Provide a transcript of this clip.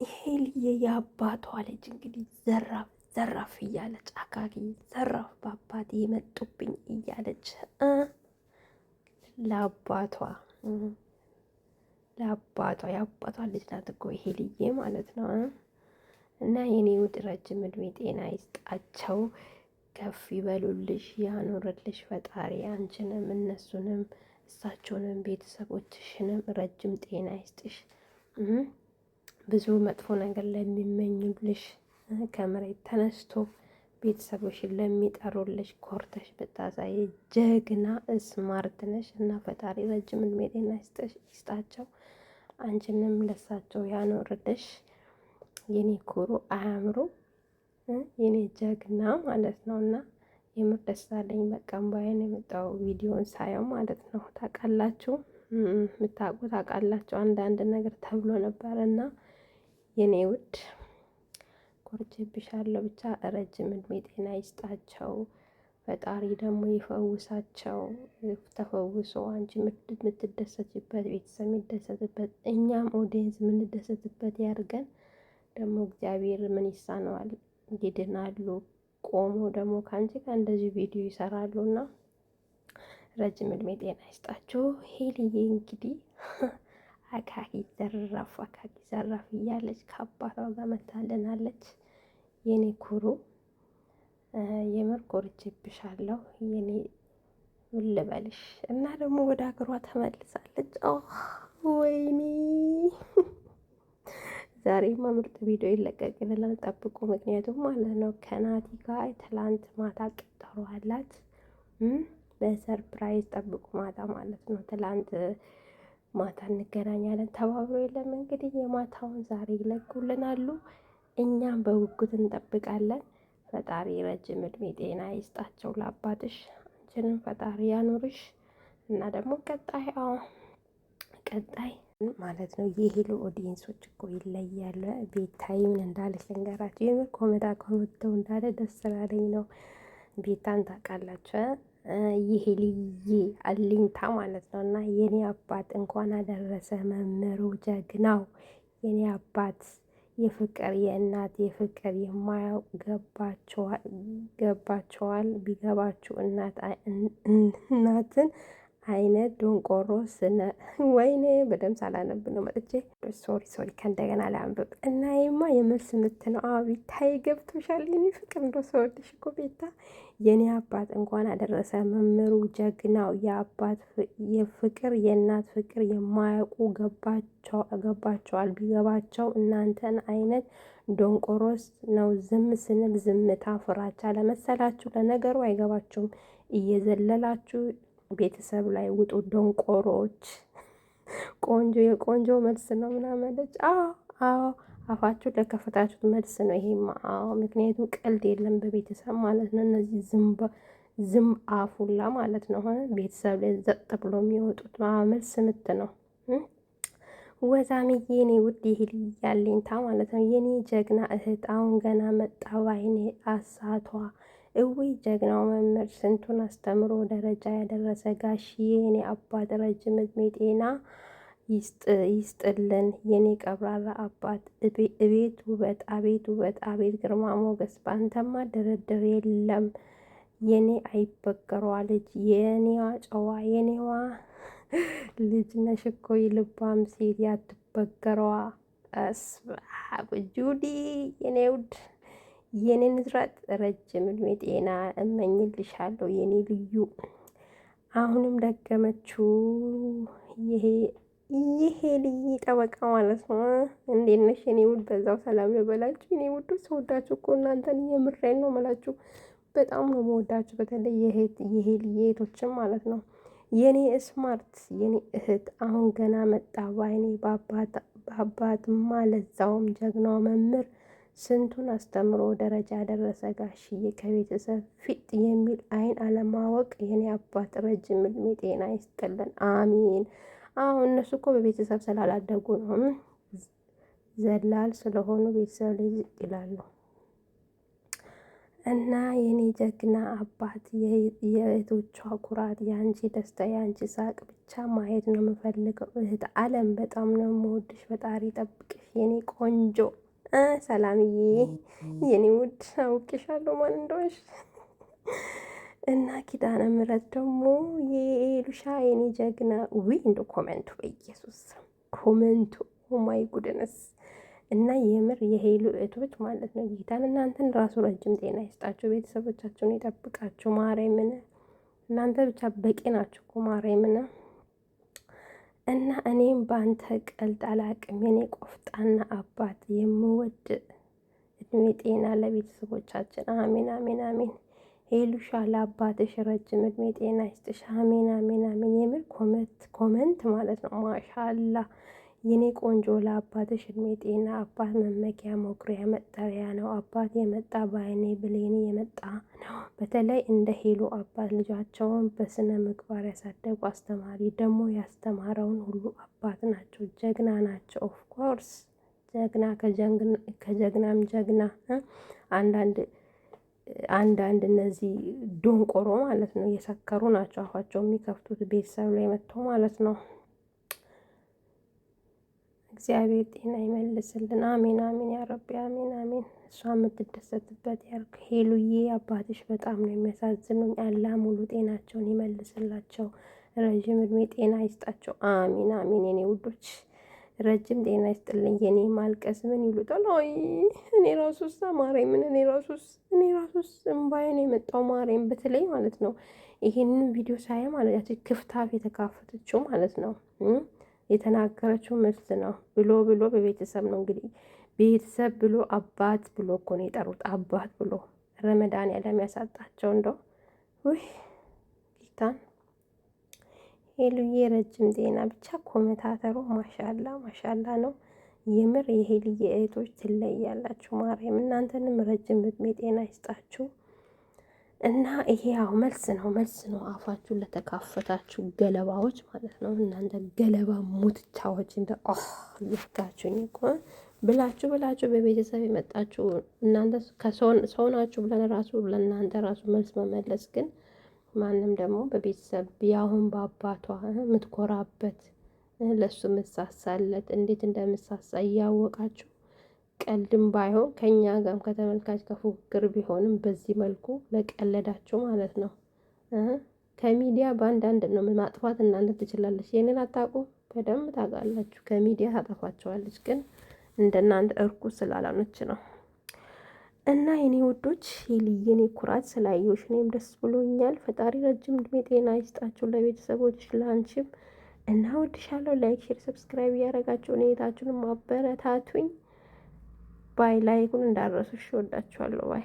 ሄልዬ የአባቷ ልጅ እንግዲህ ዘራፍ ዘራፍ እያለች አካኪ ዘራፍ በአባቴ የመጡብኝ እያለች ለአባቷ የአባቷ ልጅ ናት እኮ ሄልዬ ማለት ነው። እና የኔ ውድ ረጅም እድሜ ጤና ይስጣቸው፣ ከፍ ይበሉልሽ፣ ያኖርልሽ ፈጣሪ አንቺንም እነሱንም እሳቸውንም ቤተሰቦችሽንም ረጅም ጤና ይስጥሽ። ብዙ መጥፎ ነገር ለሚመኙልሽ ከመሬት ተነስቶ ቤተሰቦችን ለሚጠሩልሽ ኮርተሽ ብታሳይ ጀግና ስማርት ነሽ እና ፈጣሪ ረጅም እድሜ ጤና ይስጣቸው። አንቺንም ለሳቸው ያኖርልሽ የኔ ኩሩ አያምሩ የኔ ጀግና ማለት ነው። እና የምር ደስ አለኝ። በቃ እምባዬን የመጣው ቪዲዮን ሳየው ማለት ነው። ታውቃላችሁ፣ የምታውቁ ታውቃላችሁ። አንዳንድ ነገር ተብሎ ነበር እና የኔ ውድ ኮርቼብሻለሁ። ብቻ ረጅም እድሜ ጤና ይስጣቸው ፈጣሪ ደግሞ ይፈውሳቸው። ተፈውሶ አንቺ የምትደሰችበት፣ ቤተሰብ የሚደሰትበት፣ እኛም ኦዲየንስ የምንደሰትበት ያድርገን። ደግሞ እግዚአብሔር ምን ይሳነዋል? ይድናሉ። ቆሞ ደግሞ ከአንቺ ጋር እንደዚህ ቪዲዮ ይሰራሉ እና ረጅም እድሜ ጤና ይስጣችሁ። ሄልዬ እንግዲህ አካኪ ዘራፍ እያለች ከአባቷ ጋር መታለናለች። የኔ ኩሩ የምር ኮርቼብሻለሁ የኔ ምን ልበልሽ። እና ደግሞ ወደ ሀገሯ ተመልሳለች። ወይኔ ዛሬማ ምርጥ ቪዲዮ ይለቀቅልናል፣ ጠብቁ። ምክንያቱም ማለት ነው ከናቲ ጋር ትላንት ማታ ቀጠሮ አላት። በሰርፕራይዝ ጠብቁ፣ ማታ ማለት ነው። ትላንት ማታ እንገናኛለን ተባብሮ የለም እንግዲህ የማታውን ዛሬ ይለቁልናሉ። እኛም በጉጉት እንጠብቃለን። ፈጣሪ ረጅም እድሜ ጤና ይስጣቸው ለአባትሽ፣ አንቺንም ፈጣሪ ያኑርሽ። እና ደግሞ ቀጣይ ማለት ነው የሄሉ ኦዲየንሶች እኮ ይለያሉ። ቤታዬ ምን እንዳለች ልንገራችሁ። የምር ኮሜዳ ኮመተው እንዳለ ደስ ስላለኝ ነው። ቤታን ታውቃላችሁ፣ የሄልዬ አሊንታ ማለት ነው። እና የኔ አባት እንኳን አደረሰ መምህሩ ጀግናው፣ የኔ አባት የፍቅር የእናት የፍቅር የማያውቅ ገባቸዋል። ቢገባችሁ እናትን አይነት ዶንቆሮ ስነ ወይኔ በደምብ ሳላነብ ነው መጥቼ ሶሪ ከእንደገና ላንብብ። እና ይማ የመልስ ምት ነው። ቤታዬ ገብቶሻል የኔ ፍቅር፣ እንደ ሰወድሽ እኮ ቤታ። የኔ አባት እንኳን አደረሰ መምህሩ ጀግናው፣ የአባት የፍቅር የእናት ፍቅር የማያውቁ ገባቸዋል። ቢገባቸው እናንተን አይነት ዶንቆሮስ ነው ዝም ስንል ዝምታ ፍራቻ ለመሰላችሁ። ለነገሩ አይገባችሁም። እየዘለላችሁ ቤተሰብ ላይ ውጡ ደንቆሮች። የቆንጆ መልስ ነው ምናምን አለች። አዎ አፋችሁ ለከፈታችሁት መልስ ነው ይሄማ። ምክንያቱም ቀልድ የለም በቤተሰብ ማለት ነው። እነዚህ ዝም አፉላ ማለት ነው ቤተሰብ ላይ ዘጥ ብሎ የሚወጡት መልስ ምት ነው። ወዛምዬ የኔ ውድ ይሄል ያለኝታ ማለት ነው። የኔ ጀግና እህት አሁን ገና መጣ ባይኔ አሳቷ። እውይ ጀግናው መምህር ስንቱን አስተምሮ ደረጃ ያደረሰ ጋሽዬ፣ የኔ አባት ረጅም እድሜ ጤና ይስጥልን። የኔ ቀብራራ አባት እቤት ውበት፣ አቤት ውበት፣ አቤት ግርማ ሞገስ፣ በአንተማ ድርድር የለም። የኔ አይበገሯ ልጅ፣ የኔዋ ጨዋ፣ የኔዋ ልጅ ነሽ እኮ ልባም ሴት ያትበገሯ ጁዲ፣ የኔ ውድ የኔ ንዝረት ረጅም እድሜ ጤና እመኝልሻለሁ የኔ ልዩ። አሁንም ደገመችው ይሄ ልዩ ጠበቃ ማለት ነው። እንዴት ነሽ የኔ ውድ? በዛው ሰላም ልበላችሁ የኔ ውዱ። ስወዳችሁ እኮ እናንተን የምሬን ነው የምላችሁ። በጣም ነው መወዳችሁ። በተለይ የሄልዬ እህቶችም ማለት ነው። የኔ ስማርት የኔ እህት አሁን ገና መጣ ባይኔ በአባትማ ለዛውም ጀግናው መምህር ስንቱን አስተምሮ ደረጃ ያደረሰ ጋሽዬ ከቤተሰብ ፊት የሚል አይን አለማወቅ። የኔ አባት ረጅም እድሜ ጤና ይስጥልን፣ አሚን። እነሱ እኮ በቤተሰብ ስላላደጉ ነው፣ ዘላል ስለሆኑ ቤተሰብ ላይ ዝቅ ይላሉ። እና የኔ ጀግና አባት፣ የእህቶቿ ኩራት፣ የአንቺ ደስታ፣ የአንቺ ሳቅ ብቻ ማየት ነው የምፈልገው። እህት አለም በጣም ነው የምወድሽ። ፈጣሪ ጠብቅሽ የኔ ቆንጆ። ሰላምዬ የኔ ውድ አውቅሻለሁ ማን እንደሆንሽ። እና ኪዳነ ምሕረት ደግሞ የኤሉሻ የኔ ጀግና። ውይ እንደ ኮመንቱ በኢየሱስ ኮመንቱ ኦማይ ጉድነስ። እና የምር የሄሉ እህቶች ማለት ነው ጌታን እናንተን ራሱ ረጅም ጤና ይስጣችሁ፣ ቤተሰቦቻችሁን ይጠብቃችሁ። ማርያምን እናንተ ብቻ በቂ ናችሁ እኮ ማርያምን። እና እኔም በአንተ ቀልድ አላቅም የኔ ቆፍጣና አባት፣ የምወድ እድሜ ጤና ለቤተሰቦቻችን። አሜን አሜን አሜን። ሄሉሻ ለአባትሽ ረጅም እድሜ ጤና ይስጥሽ። አሜን አሜን አሜን። የምር ኮመንት ማለት ነው ማሻላ የኔ ቆንጆ። ለአባትሽ እድሜ ጤና። አባት መመኪያ መኩሪያ መጠሪያ ነው። አባት የመጣ በአይኔ ብሌኔ የመጣ ነው። በተለይ እንደ ሄሉ አባት ልጃቸውን በስነ ምግባር ያሳደጉ አስተማሪ ደግሞ ያስተማረውን ሁሉ አባት ናቸው። ጀግና ናቸው። ኦፍኮርስ ጀግና ከጀግናም ጀግና። አንዳንድ እነዚህ ዶንቆሮ ማለት ነው የሰከሩ ናቸው አፋቸው የሚከፍቱት ቤተሰብ ላይ መጥተው ማለት ነው። እግዚአብሔር ጤና ይመልስልን። አሜን አሜን ያረቢ አሜን አሜን። እሷ የምትደሰትበት ያርግ። ሄሉዬ አባትሽ በጣም ነው የሚያሳዝኑኝ። አላህ ሙሉ ጤናቸውን ይመልስላቸው፣ ረዥም እድሜ ጤና ይስጣቸው። አሚን አሚን። የኔ ውዶች ረጅም ጤና ይስጥልኝ። የኔ ማልቀስ ምን ይሉታል? አይ እኔ ራሱስ ማርያምን፣ እኔ ራሱስ እምባዬን የመጣው ማርያም፣ በተለይ ማለት ነው ይሄንን ቪዲዮ ሳይ ማለት ያቺ ክፍታፍ የተካፈተችው ማለት ነው የተናገረችው መልስ ነው ብሎ በቤተሰብ ነው እንግዲህ ቤተሰብ ብሎ አባት ብሎ እኮ ነው የጠሩት። አባት ብሎ ረመዳን ያለም ያሳጣቸው እንደው ውይ ጌታን። ሄሉዬ ረጅም ጤና ብቻ። ኮመታተሩ ማሻላ ነው የምር። የሄሉዬ እህቶች ትለያላችሁ። ማርያም እናንተንም ረጅም እድሜ ጤና ይስጣችሁ። እና ይሄ ያው መልስ ነው። አፋችሁን ለተካፈታችሁ ገለባዎች ማለት ነው። እናንተ ገለባ ሙትቻዎች እንደ ይፍታችሁኝ እኮ ብላችሁ በቤተሰብ የመጣችሁ እናንተ ሰው ናችሁ ብለን ራሱ ለእናንተ ራሱ መልስ መመለስ ግን ማንም ደግሞ በቤተሰብ ያሁን በአባቷ የምትኮራበት ለሱ ምሳሳለት እንዴት እንደምሳሳ እያወቃችሁ ቀልድም ባይሆን ከኛ ጋርም ከተመልካች ከፉክክር ቢሆንም በዚህ መልኩ ለቀለዳችሁ ማለት ነው። ከሚዲያ በአንዳንድ ነው ማጥፋት እናንተ ትችላለች። ይህንን አታውቁ፣ በደንብ ታውቃላችሁ። ከሚዲያ ታጠፋቸዋለች፣ ግን እንደናንተ እርኩስ ስላላነች ነው። እና የኔ ውዶች ሄሉዬ ኩራት ስላየሁሽ እኔም ደስ ብሎኛል። ፈጣሪ ረጅም እድሜ ጤና ይስጣችሁ ለቤተሰቦች ለአንቺም። እና ወድሻለሁ። ላይክ፣ ሼር፣ ሰብስክራይብ እያደረጋችሁ ሁኔታችሁንም አበረታቱኝ። ባይ ላይኩን እንዳረሱ። እሺ ወዳችኋለሁ። ባይ